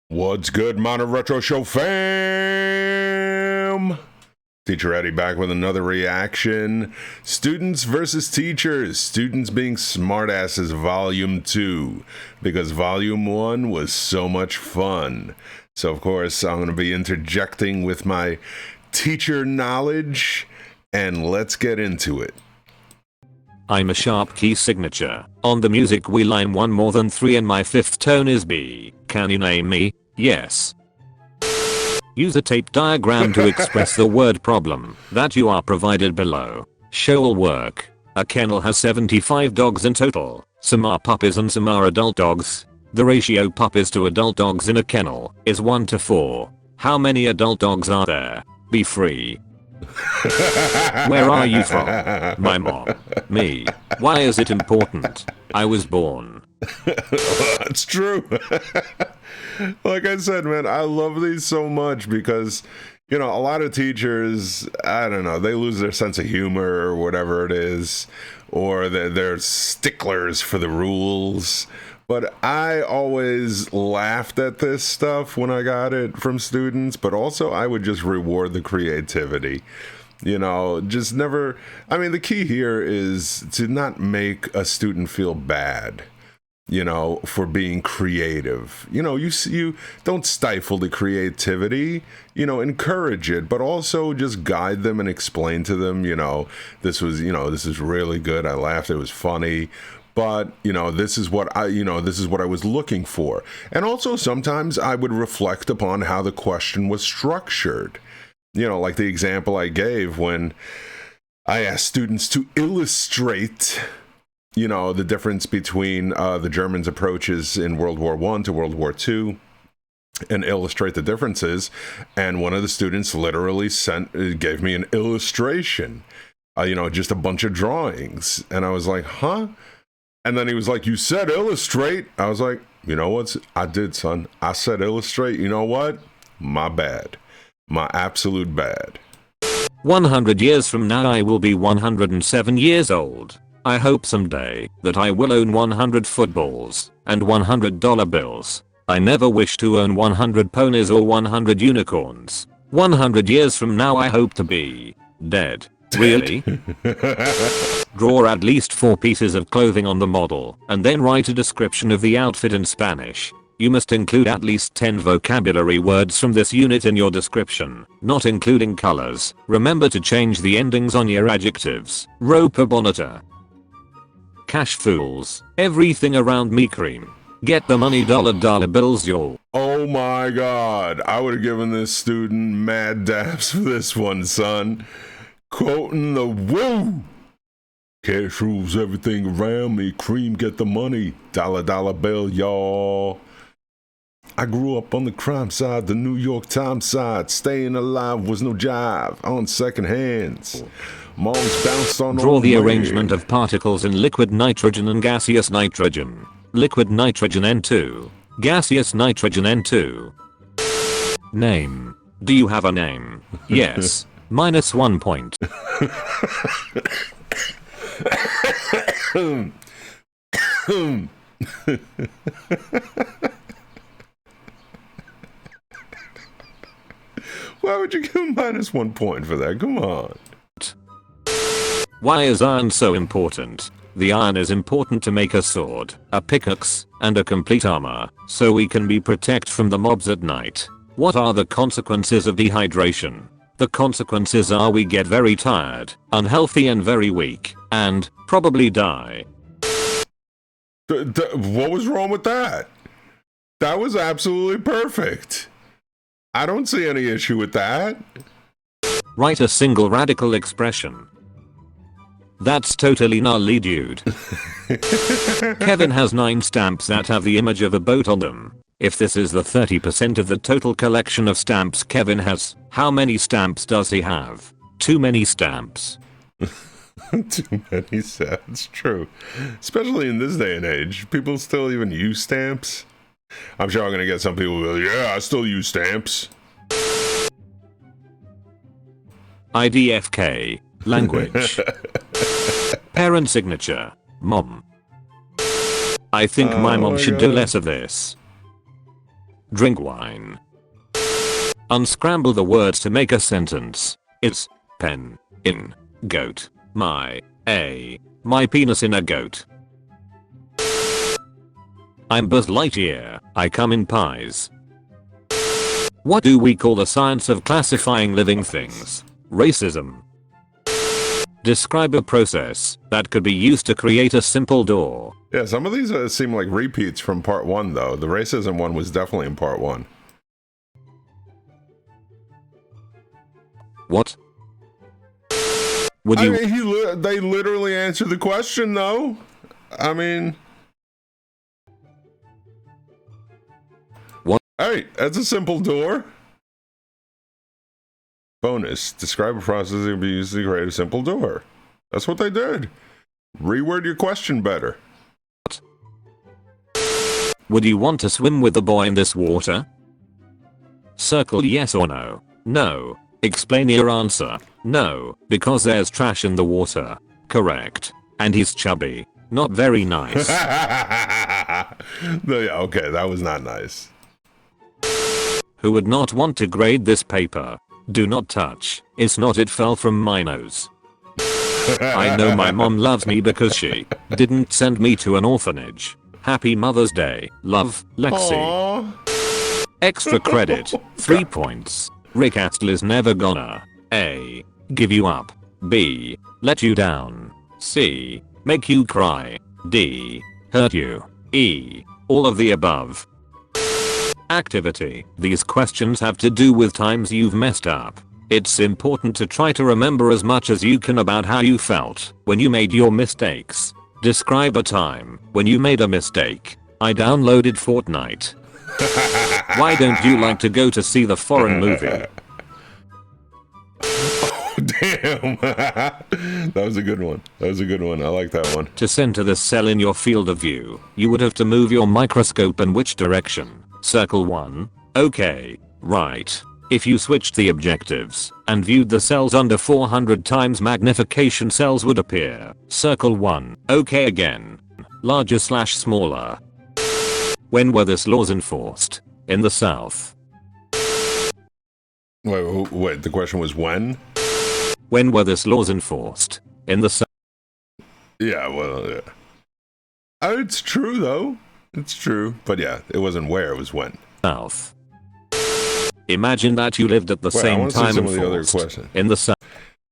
What's good, Modern Retro Show fam? Teacher Eddie back with another reaction. Students versus teachers. Students being smartasses volume 2. Because volume 1 was so much fun. So of course I'm going to be interjecting with my teacher knowledge. And let's get into it. I'm a sharp key signature. On the music we line 1 more than 3 and my 5th tone is B. Can you name me? Yes. Use a tape diagram to express the word problem that you are provided below. Show will work. A kennel has 75 dogs in total. Some are puppies and some are adult dogs. The ratio puppies to adult dogs in a kennel is 1 to 4. How many adult dogs are there? Be free. Where are you from? My mom. Me. Why is it important? I was born. That's true. Like I said, man, I love these so much because, you know, a lot of teachers, I don't know, they lose their sense of humor or whatever it is, or they're sticklers for the rules. But I always laughed at this stuff when I got it from students, but also I would just reward the creativity. You know, just never, I mean, the key here is to not make a student feel bad, you know, for being creative. You know, you don't stifle the creativity, you know, encourage it, but also just guide them and explain to them, you know, this is really good. I laughed. It was funny. But, you know, this is what I was looking for. And also sometimes I would reflect upon how the question was structured. You know, like the example I gave when I asked students to illustrate, you know, the difference between the Germans' approaches in World War I to World War II and illustrate the differences. And one of the students literally gave me an illustration, you know, just a bunch of drawings. And I was like, huh? And then he was like, you said illustrate. I was like, you know what? I did, son. I said illustrate. You know what? My bad. My absolute bad. 100 years from now I will be 107 years old. I hope someday that I will own 100 footballs and $100 bills. I never wish to own 100 ponies or 100 unicorns. 100 years from now I hope to be dead. Really? Draw at least 4 pieces of clothing on the model and then write a description of the outfit in Spanish. You must include at least 10 vocabulary words from this unit in your description, not including colors. Remember to change the endings on your adjectives. Roper bonita. Cash fools. Everything around me cream. Get the money dollar bills y'all. Oh my god. I would have given this student mad daps for this one, son. Quoting the woo. Cash rules everything around me. Cream, get the money. Dollar bill, y'all. I grew up on the crime side, the New York Times side. Staying alive was no jive on second hands. Moms bounced on. Draw the arrangement of particles in liquid nitrogen and gaseous nitrogen. Liquid nitrogen N2. Gaseous nitrogen N2. Name. Do you have a name? Yes. -1 point. Why would you give him -1 point for that? Come on. Why is iron so important? The iron is important to make a sword, a pickaxe, and a complete armor, so we can be protected from the mobs at night. What are the consequences of dehydration? The consequences are we get very tired, unhealthy and very weak, and probably die. What was wrong with that? That was absolutely perfect. I don't see any issue with that. Write a single radical expression. That's totally gnarly, dude. Kevin has 9 stamps that have the image of a boat on them. If this is the 30% of the total collection of stamps Kevin has, how many stamps does he have? Too many stamps. Too many stamps, true. Especially in this day and age. People still even use stamps. I'm sure I'm gonna get some people who go, yeah, I still use stamps. IDFK. Language. Parent signature. Mom. I think my mom should do less of this. Drink wine. Unscramble the words to make a sentence. It's pen in goat. My penis in a goat. I'm Buzz Lightyear. I come in pies. What do we call the science of classifying living things? Racism. Describe a process that could be used to create a simple door. Yeah, some of these seem like repeats from part 1, though. The racism one was definitely in part 1. What? Would you? I mean, they literally answered the question, though. I mean... What? Hey, that's a simple door. Bonus. Describe a process that can be used to create a simple door. That's what they did. Reword your question better. Would you want to swim with the boy in this water? Circle yes or no. No. Explain your answer. No, because there's trash in the water. Correct. And he's chubby. Not very nice. Okay, that was not nice. Who would not want to grade this paper? Do not touch. It's not, it fell from my nose. I know my mom loves me because she didn't send me to an orphanage. Happy Mother's Day. Love, Lexi. Aww. Extra credit. 3 points. Rick Astley is never gonna A. Give you up. B. Let you down. C. Make you cry. D. Hurt you. E. All of the above. Activity. These questions have to do with times you've messed up. It's important to try to remember as much as you can about how you felt when you made your mistakes. Describe a time when you made a mistake. I downloaded Fortnite. Why don't you like to go to see the foreign movie? Oh, damn. That was a good one. That was a good one. I like that one. To center the cell in your field of view, you would have to move your microscope in which direction? Circle 1. Okay. Right. If you switched the objectives and viewed the cells under 400 times magnification, cells would appear. Circle 1. Okay again. Larger / smaller. When were these laws enforced? In the South. Wait, the question was when? When were these laws enforced? In the South. Yeah, well, yeah. It's true, though. It's true. But yeah, it wasn't where, it was when. South. Imagine that you lived at the same time enforced in the South.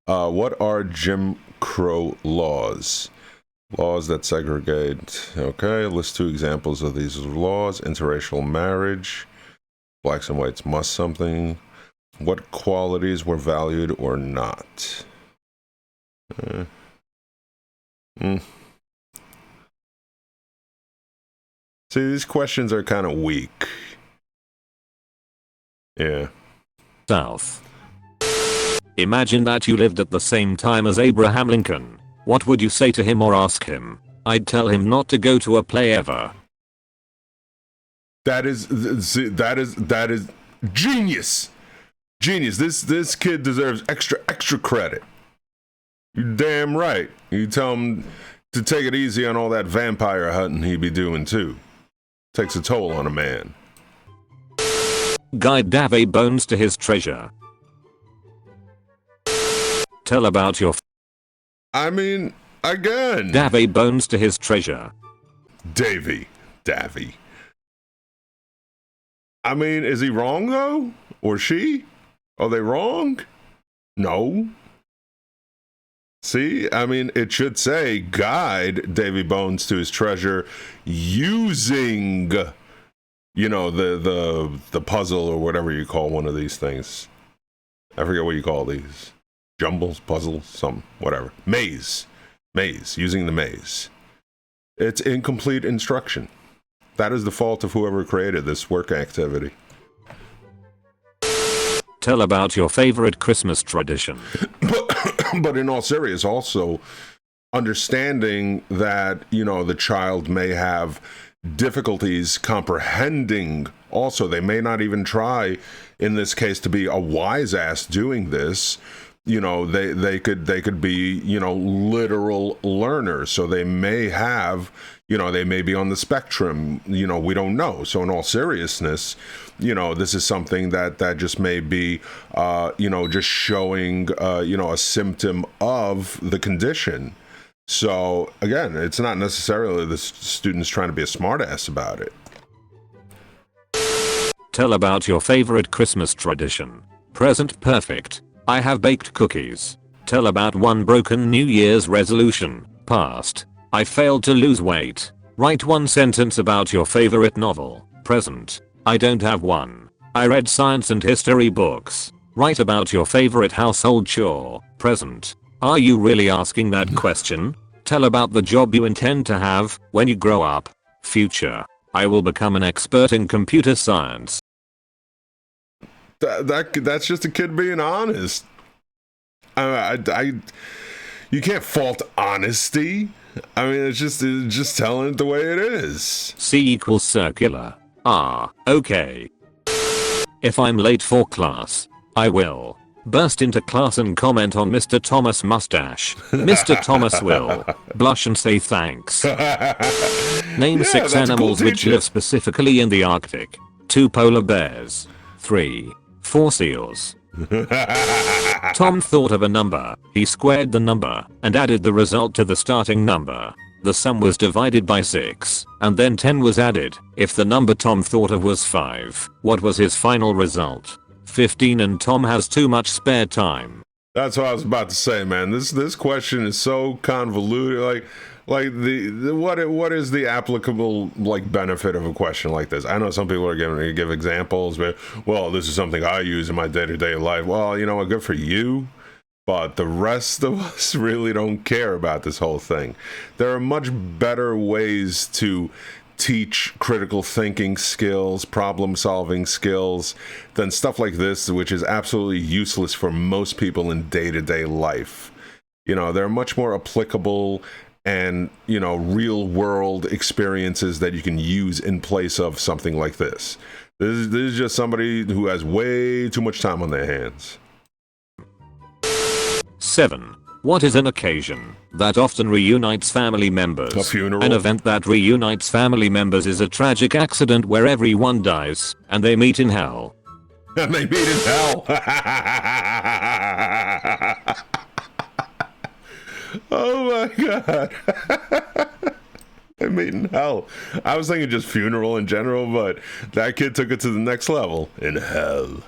What are Jim Crow laws? Laws that segregate. Okay, list 2 examples of these laws. Interracial marriage. Blacks and whites must something. What qualities were valued or not? See, these questions are kind of weak. Yeah. South. Imagine that you lived at the same time as Abraham Lincoln. What would you say to him or ask him? I'd tell him not to go to a play ever. That is genius. Genius. This kid deserves extra credit. You're damn right. You tell him to take it easy on all that vampire hunting he be doing too. Takes a toll on a man. Guide Davy Bones to his treasure. Tell about your I mean, again. Davy Bones to his treasure. Davy. I mean, is he wrong though? Or she? Are they wrong? No. See, I mean, it should say guide Davy Bones to his treasure using, you know, the puzzle or whatever you call one of these things. I forget what you call these. Jumbles, puzzles, some, whatever. Maze, using the maze. It's incomplete instruction. That is the fault of whoever created this work activity. Tell about your favorite Christmas tradition. But in all seriousness, also understanding that, you know, the child may have difficulties comprehending. Also, they may not even try, in this case, to be a wise ass doing this. they could be, literal learners. So they may have, they may be on the spectrum, we don't know. So in all seriousness, this is something that just may be, just showing, a symptom of the condition. So again, it's not necessarily the students trying to be a smartass about it. Tell about your favorite Christmas tradition. Present perfect. I have baked cookies. Tell about one broken New Year's resolution. Past. I failed to lose weight. Write one sentence about your favorite novel. Present. I don't have one. I read science and history books. Write about your favorite household chore. Present. Are you really asking that question? Tell about the job you intend to have when you grow up. Future. I will become an expert in computer science. That's just a kid being honest. You can't fault honesty. I mean, it's just telling it the way it is. C equals circular. Okay. If I'm late for class, I will burst into class and comment on Mr. Thomas' mustache. Mr. Thomas will blush and say thanks. Name 6 animals which live specifically in the Arctic. 2 polar bears. 3. 4 seals. Tom thought of a number, he squared the number, and added the result to the starting number. The sum was divided by 6, and then 10 was added. If the number Tom thought of was 5, what was his final result? 15, and Tom has too much spare time. That's what I was about to say, man. This question is so convoluted. Like what is the applicable benefit of a question like this? I know some people are going to give examples, but well, this is something I use in my day-to-day life. Well, you know what, good for you, but the rest of us really don't care about this whole thing. There are much better ways to teach critical thinking skills, problem solving skills than stuff like this, which is absolutely useless for most people in day-to-day life. They're much more applicable and, real world experiences that you can use in place of something like this. This is just somebody who has way too much time on their hands. 7. What is an occasion that often reunites family members? A funeral. An event that reunites family members is a tragic accident where everyone dies and they meet in hell. And they meet in hell. Oh my god. They meet in hell. I was thinking just funeral in general, but that kid took it to the next level. In hell.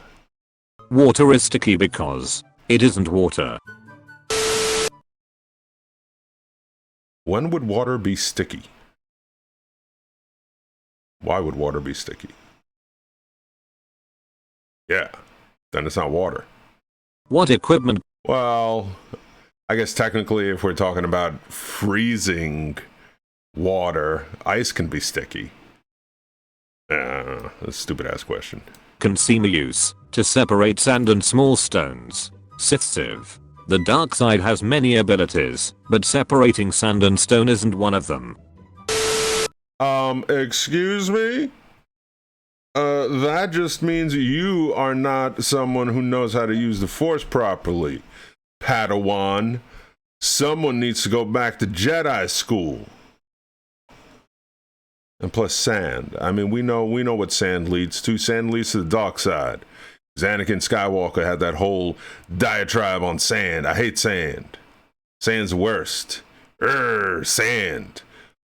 Water is sticky because it isn't water. When would water be sticky? Why would water be sticky? Yeah, then it's not water. What equipment? Well, I guess technically if we're talking about freezing water, ice can be sticky. That's a stupid ass question. Consumer use to separate sand and small stones. Sieve. The dark side has many abilities, but separating sand and stone isn't one of them. Excuse me? That just means you are not someone who knows how to use the Force properly, Padawan. Someone needs to go back to Jedi school. And plus sand. I mean, we know what sand leads to. Sand leads to the dark side. Anakin Skywalker had that whole diatribe on sand. I hate sand. Sand's the worst. Sand.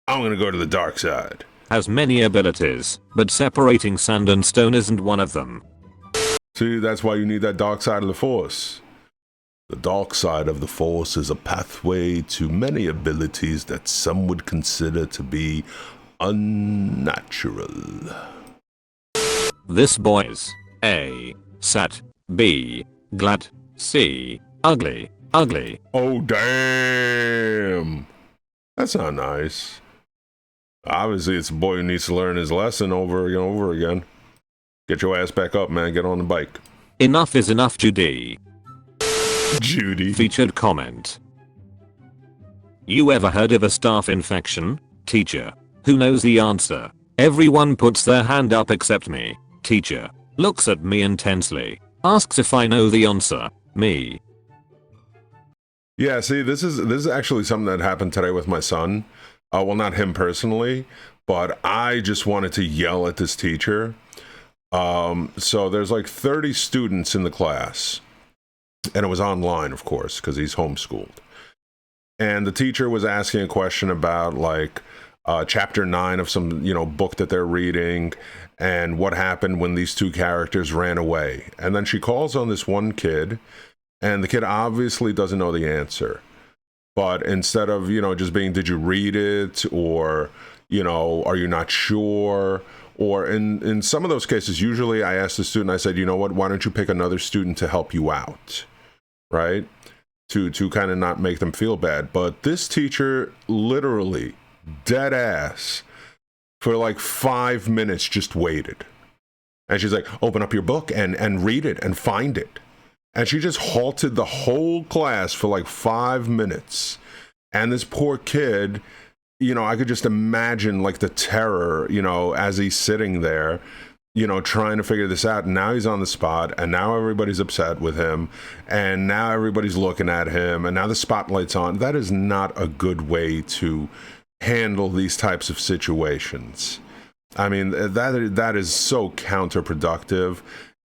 I'm gonna go to the dark side. Has many abilities, but separating sand and stone isn't one of them. See, that's why you need that dark side of the Force. The dark side of the Force is a pathway to many abilities that some would consider to be unnatural. This boy is A. Sat. B. Glad. C. Ugly. Oh, damn. That's not nice. Obviously, it's a boy who needs to learn his lesson over and over again. Get your ass back up, man. Get on the bike. Enough is enough, Judy. Featured comment. You ever heard of a staph infection? Teacher. Who knows the answer? Everyone puts their hand up except me. Teacher. Looks at me intensely. Asks if I know the answer. Me. Yeah, see, this is actually something that happened today with my son. Well, not him personally, but I just wanted to yell at this teacher. So there's like 30 students in the class, and it was online, of course, because he's homeschooled. And the teacher was asking a question about like chapter 9 of some, book that they're reading, and what happened when these two characters ran away. And then she calls on this one kid, and the kid obviously doesn't know the answer. But instead of, just being, did you read it? Or, are you not sure? Or in some of those cases, usually I asked the student, I said, you know what, why don't you pick another student to help you out? Right? To kind of not make them feel bad. But this teacher literally, dead ass, for like 5 minutes just waited. And she's like, open up your book and read it and find it. And she just halted the whole class for like 5 minutes. And this poor kid, I could just imagine like the terror, as he's sitting there, trying to figure this out. And now he's on the spot, and now everybody's upset with him, and now everybody's looking at him, and now the spotlight's on. That is not a good way to handle these types of situations. I mean, that is so counterproductive.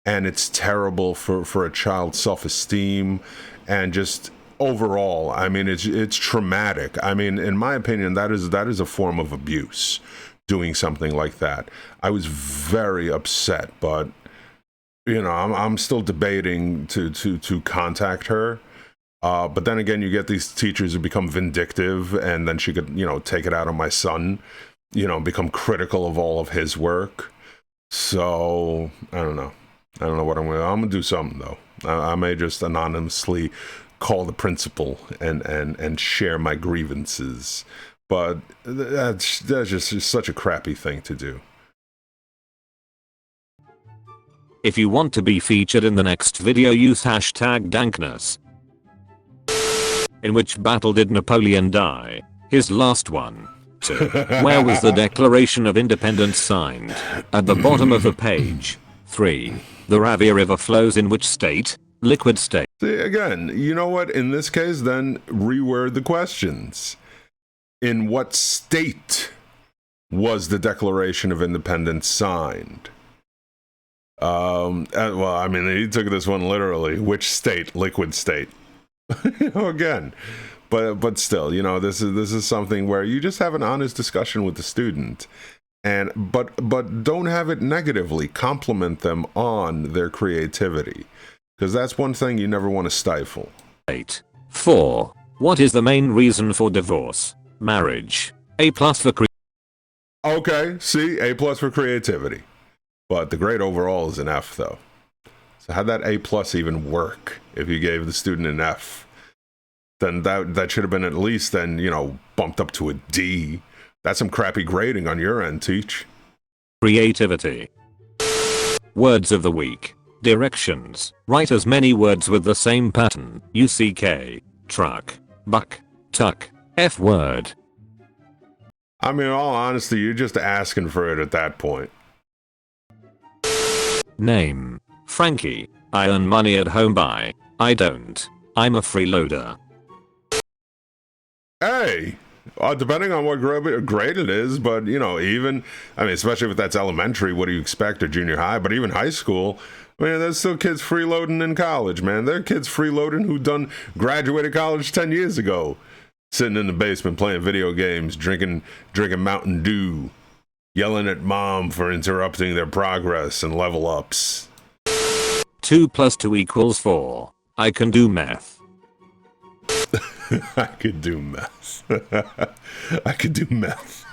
And it's terrible for a child's self-esteem and just overall. I mean, it's traumatic. I mean, in my opinion, that is a form of abuse, doing something like that. I was very upset, but I'm still debating to contact her. But then again, you get these teachers who become vindictive, and then she could take it out on my son, become critical of all of his work. So I don't know what I'm gonna do something though. I may just anonymously call the principal and share my grievances, but that's just such a crappy thing to do. If you want to be featured in the next video, use #dankness. In which battle did Napoleon die? His last one. 2. Where was the Declaration of Independence signed? At the bottom of the page. 3. The Ravi River flows in which state? Liquid state. See, again, you know what? In this case, then reword the questions. In what state was the Declaration of Independence signed? Well, I mean, he took this one literally. Which state? Liquid state. Again. But still, this is something where you just have an honest discussion with the student. But don't have it negatively. Compliment them on their creativity, because that's one thing you never want to stifle. 8. 4. What is the main reason for divorce? Marriage. A+ for Okay, see, A+ for creativity, but the grade overall is an F though. So how'd that A+ even work if you gave the student an F? Then that should have been at least then bumped up to a D. That's some crappy grading on your end, teach. Creativity. Words of the week. Directions. Write as many words with the same pattern. UCK. Truck. Buck. Tuck. F word. I mean, in all honesty, you're just asking for it at that point. Name. Frankie. I earn money at home by. I don't. I'm a freeloader. Hey! Depending on what grade it is, but especially if that's elementary, what do you expect, or junior high, but even high school, man, there's still kids freeloading in college, man. There are kids freeloading who graduated college 10 years ago, sitting in the basement playing video games, drinking Mountain Dew, yelling at mom for interrupting their progress and level ups. 2 + 2 = 4. I can do math. I could do math. I could do math.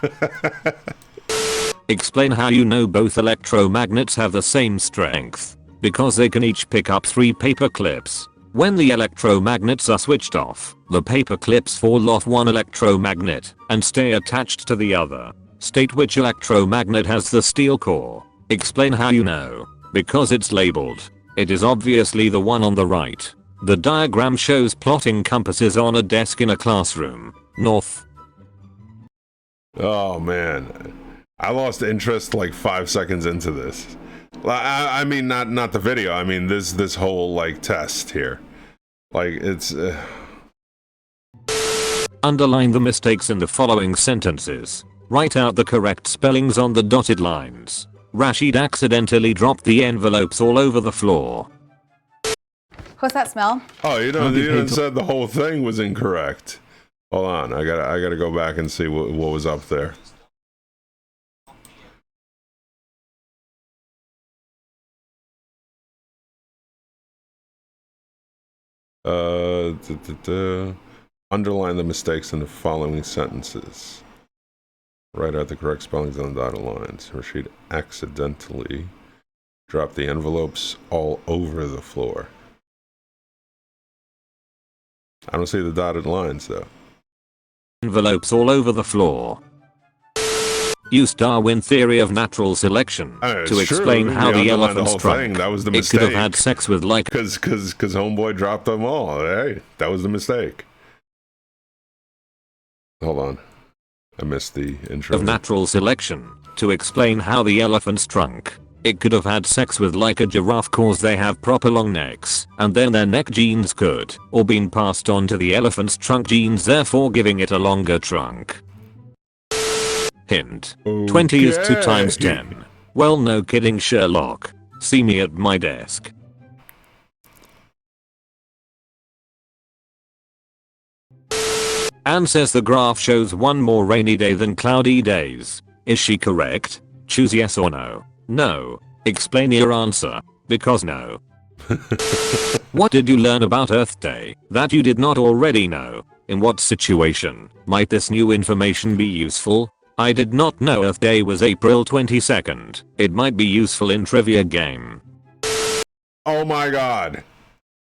Explain how you know both electromagnets have the same strength. Because they can each pick up 3 paper clips. When the electromagnets are switched off, the paper clips fall off one electromagnet and stay attached to the other. State which electromagnet has the steel core. Explain how you know. Because it's labeled. It is obviously the one on the right. The diagram shows plotting compasses on a desk in a classroom. North. Oh man, I lost interest like 5 seconds into this. I mean, not the video. I mean this whole like test here. Like it's Underline the mistakes in the following sentences. Write out the correct spellings on the dotted lines. Rashid accidentally dropped the envelopes all over the floor. What's that smell? Oh, you done said the whole thing was incorrect. Hold on, I gotta go back and see what was up there. Underline the mistakes in the following sentences. Write out the correct spellings on the dotted lines. Rashid accidentally dropped the envelopes all over the floor. I don't see the dotted lines though. Envelopes all over the floor. Use Darwin theory of natural selection to explain how the elephants trunk. That was the mistake. It could have had sex with like because homeboy dropped them all. Hey, that was the mistake. Hold on, I missed the intro. Of natural selection to explain how the elephants trunk. It could have had sex with like a giraffe cause they have proper long necks, and then their neck genes could, or been passed on to the elephant's trunk genes, therefore giving it a longer trunk. Hint. Okay. 20 is 2 times 10. Well, no kidding, Sherlock. See me at my desk. Anne says the graph shows one more rainy day than cloudy days. Is she correct? Choose yes or no. No. Explain your answer. Because no. What did you learn about Earth Day that you did not already know? In what situation might this new information be useful? I did not know Earth Day was April 22nd. It might be useful in trivia game. Oh my god.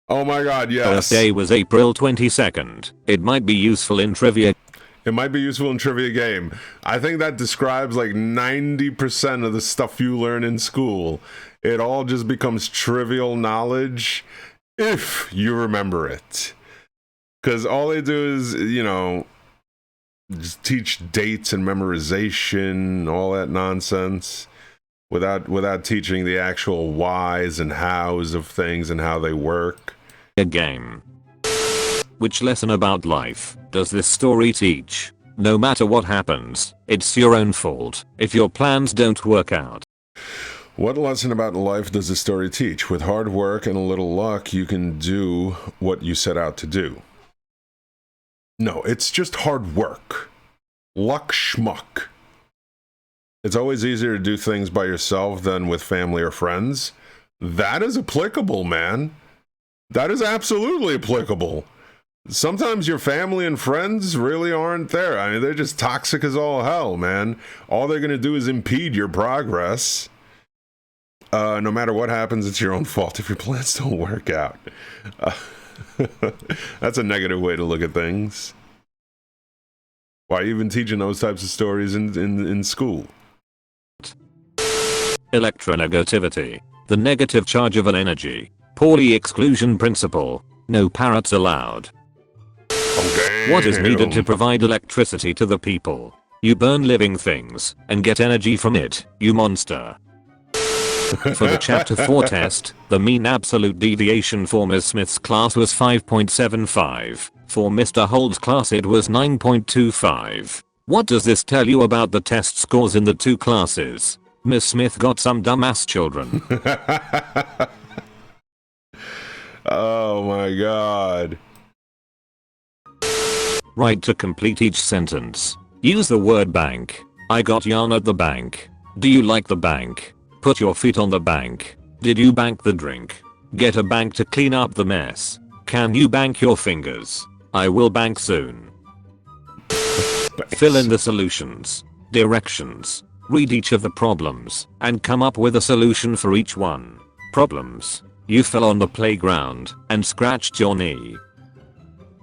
Oh my god, yes. Earth Day was April 22nd. It might be useful in trivia. It might be useful in trivia game. I think that describes like 90% of the stuff you learn in school. It all just becomes trivial knowledge if you remember it. Because all they do is, you know, just teach dates and memorization, all that nonsense, without teaching the actual whys and hows of things and how they work. A game. Which lesson about life does this story teach? No matter what happens, it's your own fault if your plans don't work out. What lesson about life does this story teach? With hard work and a little luck, you can do what you set out to do. No, it's just hard work. Luck schmuck. It's always easier to do things by yourself than with family or friends. That is applicable, man. That is absolutely applicable. Sometimes your family and friends really aren't there. I mean, they're just toxic as all hell, man. All they're going to do is impede your progress. No matter what happens, it's your own fault if your plans don't work out. That's a negative way to look at things. Why are you even teaching those types of stories in school? Electronegativity. The negative charge of an energy. Pauli exclusion principle. No parrots allowed. Okay. What is needed to provide electricity to the people? You burn living things and get energy from it, you monster. For the Chapter 4 test, the mean absolute deviation for Ms. Smith's class was 5.75. For Mr. Hold's class it was 9.25. What does this tell you about the test scores in the two classes? Ms. Smith got some dumbass children. Oh my god. Right to complete each sentence. Use the word bank. I got yarn at the bank. Do you like the bank? Put your feet on the bank. Did you bank the drink? Get a bank to clean up the mess. Can you bank your fingers? I will bank soon. Fill in the solutions. Directions. Read each of the problems and come up with a solution for each one. Problems. You fell on the playground and scratched your knee.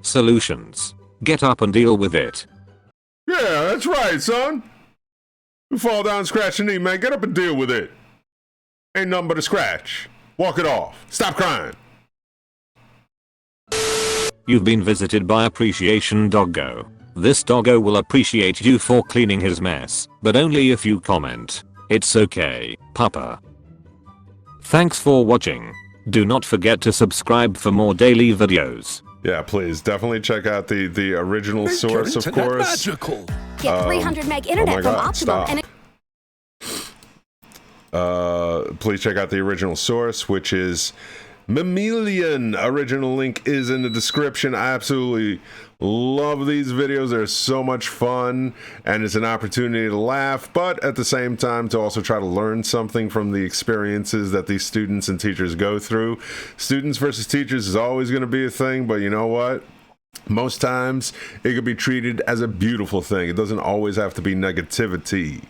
Solutions. Get up and deal with it. Yeah, that's right, son. You fall down, scratch your knee, man. Get up and deal with it. Ain't nothing but a scratch. Walk it off. Stop crying. You've been visited by Appreciation Doggo. This doggo will appreciate you for cleaning his mess, but only if you comment. It's okay, Papa. Thanks for watching. Do not forget to subscribe for more daily videos. Yeah, please definitely check out the original Make your source, of internet course. magical. Get 300 meg internet my from God, Optimum stop. and Please check out the original source, which is Mammalian. Original link is in the description. I absolutely love these videos. They're so much fun, and it's an opportunity to laugh, but at the same time to also try to learn something from the experiences that these students and teachers go through. Students versus teachers is always going to be a thing, but you know what? Most times it could be treated as a beautiful thing. It doesn't always have to be negativity.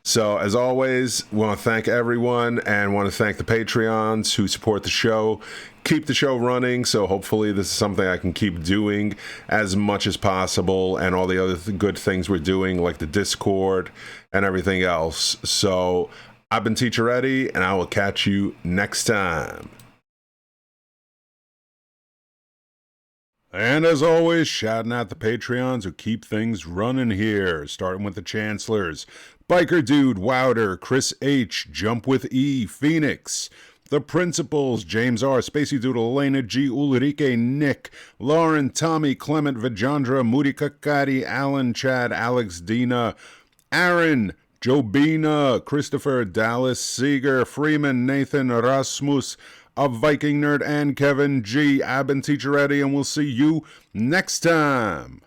So, as always, we want to thank everyone and want to thank the Patreons who support the show. Keep the show running, so hopefully this is something I can keep doing as much as possible, and all the other good things we're doing, like the Discord and everything else. So, I've been Teacher Eddie, and I will catch you next time. And as always, shouting out the Patreons who keep things running here, starting with the Chancellors: Biker Dude, Wouter, Chris H, Jump with E, Phoenix, the Principals, James R, Spacey Doodle, Elena G, Ulrike, Nick, Lauren, Tommy, Clement, Vajandra, Moody Kakari, Alan, Chad, Alex, Dina, Aaron, Jobina, Christopher, Dallas, Seeger, Freeman, Nathan, Rasmus, a Viking Nerd, and Kevin G. I've been Teacher Eddie, and we'll see you next time.